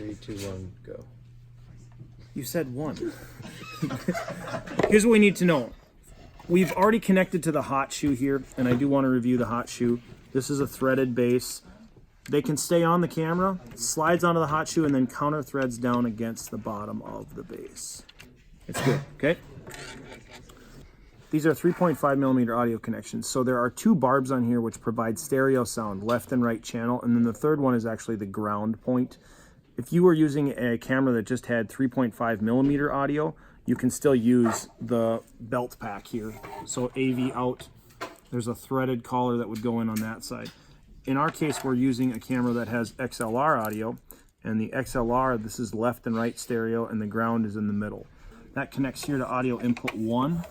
3, 2, 1, go. You said 1. Here's what we need to know. We've already connected to the hot shoe here, and I do want to review the hot shoe. This is a threaded base. They can stay on the camera, slides onto the hot shoe, and then counter threads down against the bottom of the base. It's good, okay? These are 3.5 millimeter audio connections. So there are 2 barbs on here which provide stereo sound, left and right channel, and then the third one is actually the ground point. If you were using a camera that just had 3.5 millimeter audio, you can still use the belt pack here. So AV out, there's a threaded collar that would go in on that side. In our case, we're using a camera that has XLR audio, and the XLR, this is left and right stereo, and the ground is in the middle. That connects here to audio input 1,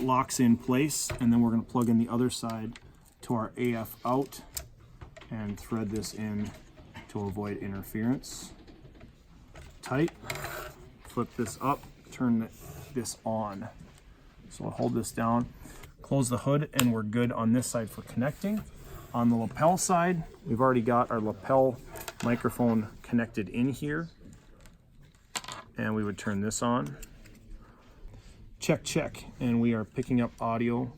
locks in place, and then we're going to plug in the other side to our AF out and thread this in to avoid interference. Tight. Flip this up, turn this on. So I'll hold this down, close the hood, and we're good on this side for connecting. On the lapel side, we've already got our lapel microphone connected in here, and we would turn this on. Check, check, and we are picking up audio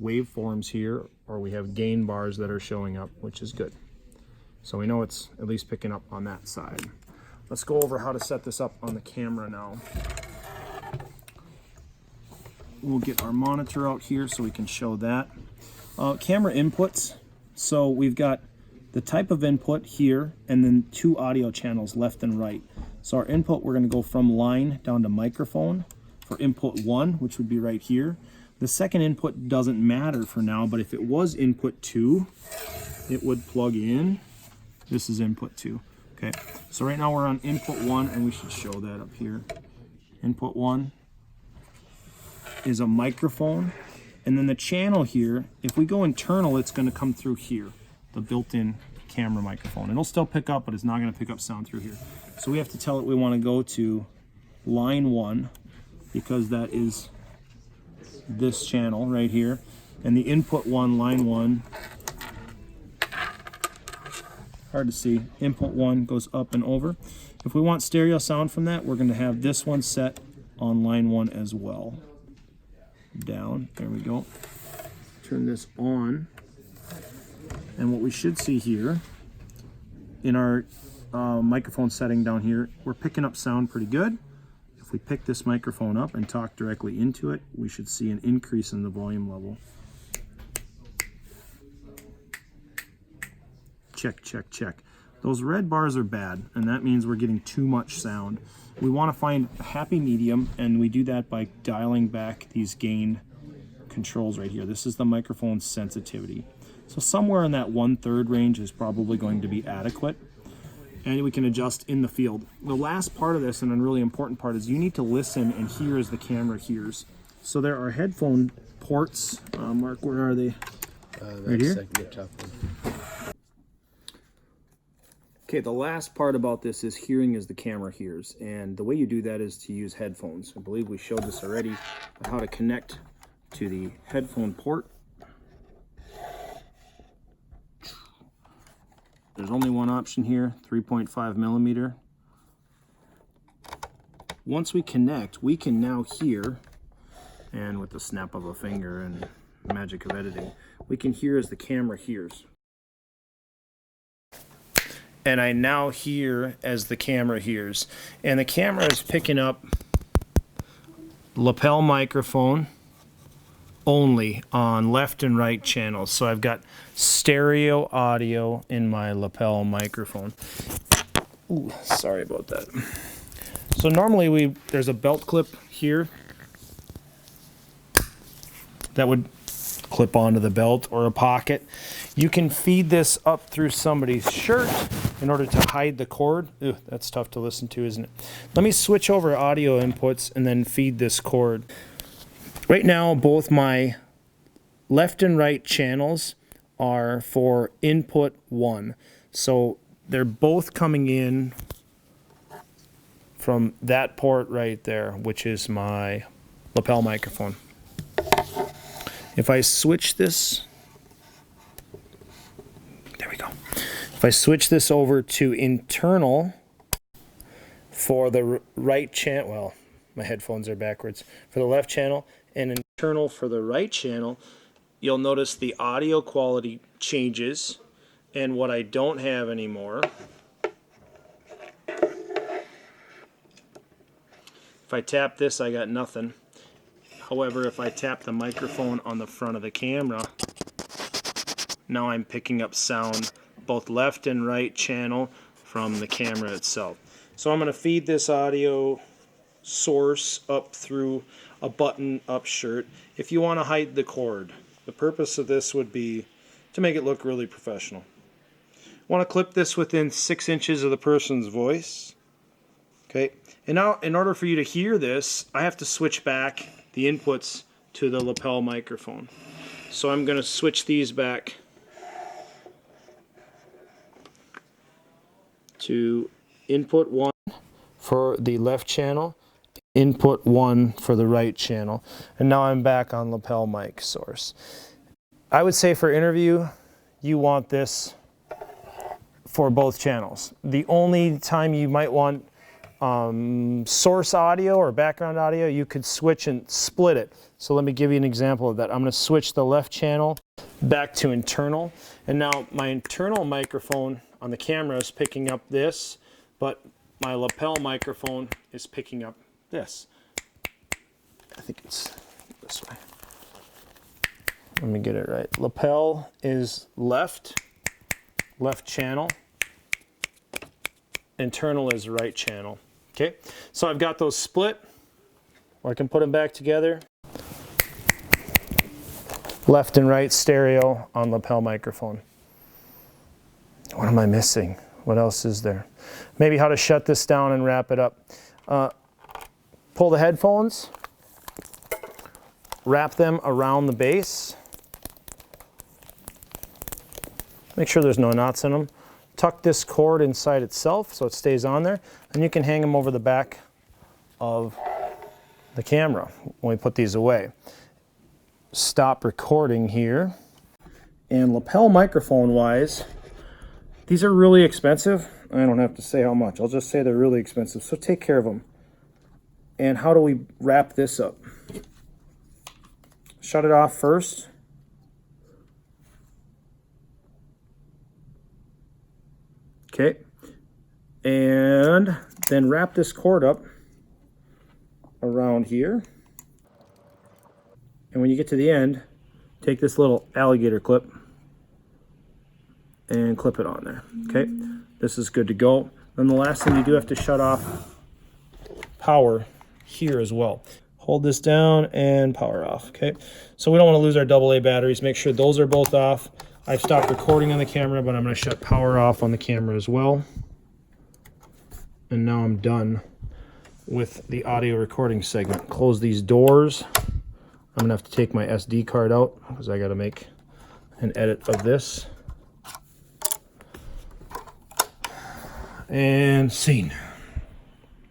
waveforms here, or we have gain bars that are showing up, which is good. So we know it's at least picking up on that side. Let's go over how to set this up on the camera now. We'll get our monitor out here so we can show that. Camera inputs. So we've got the type of input here and then 2 audio channels left and right. So our input, we're going to go from line down to microphone for input 1, which would be right here. The second input doesn't matter for now, but if it was input 2, it would plug in. This is input 2. Okay, so right now we're on input 1, and we should show that up here. Input 1 is a microphone, and then the channel here, if we go internal, it's going to come through here, the built-in camera microphone. It'll still pick up, but it's not going to pick up sound through here. So we have to tell it we want to go to line 1, because that is this channel right here, and the input 1, line 1, hard to see, input 1 goes up and over. If we want stereo sound from that, we're going to have this one set on line 1 as well. Down, there we go. Turn this on, and what we should see here in our microphone setting down here, we're picking up sound pretty good. If we pick this microphone up and talk directly into it, we should see an increase in the volume level. Check, check, check. Those red bars are bad, and that means we're getting too much sound. We want to find a happy medium, and we do that by dialing back these gain controls right here. This is the microphone sensitivity. So somewhere in that 1/3 range is probably going to be adequate, and we can adjust in the field. The last part of this, and a really important part, is you need to listen and hear as the camera hears. So there are headphone ports. Mark, where are they? Right here? Second, the top one. Okay, the last part about this is hearing as the camera hears, and the way you do that is to use headphones. I believe we showed this already, how to connect to the headphone port. There's only one option here, 3.5 millimeter. Once we connect, we can now hear, and with the snap of a finger and magic of editing, we can hear as the camera hears. And I now hear as the camera hears. And the camera is picking up lapel microphone only on left and right channels. So I've got stereo audio in my lapel microphone. Ooh, sorry about that. So normally there's a belt clip here that would clip onto the belt or a pocket. You can feed this up through somebody's shirt in order to hide the cord. Ew, that's tough to listen to, isn't it? Let me switch over audio inputs and then feed this cord. Right now, both my left and right channels are for input 1. So they're both coming in from that port right there, which is my lapel microphone. If I switch this, there we go. If I switch this over to internal for the right channel, well, my headphones are backwards, for the left channel, and internal for the right channel, you'll notice the audio quality changes. And what I don't have anymore, if I tap this, I got nothing. However, if I tap the microphone on the front of the camera, now I'm picking up sound both left and right channel from the camera itself. So I'm going to feed this audio source up through a button-up shirt. If you want to hide the cord, the purpose of this would be to make it look really professional. Want to clip this within 6 inches of the person's voice. Okay, and now in order for you to hear this, I have to switch back the inputs to the lapel microphone. So I'm going to switch these back to input 1 for the left channel, input 1 for the right channel, and now I'm back on lapel mic source. I would say for interview, you want this for both channels. The only time you might want source audio or background audio, you could switch and split it. So let me give you an example of that. I'm going to switch the left channel back to internal, and now my internal microphone on the camera is picking up this, but my lapel microphone is picking up this. I think it's this way. Let me get it right. Lapel is left channel. Internal is right channel. Okay, so I've got those split, or I can put them back together. Left and right stereo on lapel microphone. What am I missing? What else is there? Maybe how to shut this down and wrap it up. Pull the headphones, wrap them around the base. Make sure there's no knots in them. Tuck this cord inside itself so it stays on there, and you can hang them over the back of the camera when we put these away. Stop recording here. And lapel microphone wise, these are really expensive. I don't have to say how much. I'll just say they're really expensive, so take care of them. And how do we wrap this up? Shut it off first. Okay, and then wrap this cord up around here. And when you get to the end, take this little alligator clip and clip it on there. Okay, this is good to go. Then the last thing, you do have to shut off power here as well. Hold this down and power off. Okay, so we don't want to lose our AA batteries. Make sure those are both off. I've stopped recording on the camera, but I'm going to shut power off on the camera as well. And now I'm done with the audio recording segment. Close these doors. I'm going to have to take my SD card out because I got to make an edit of this. And scene.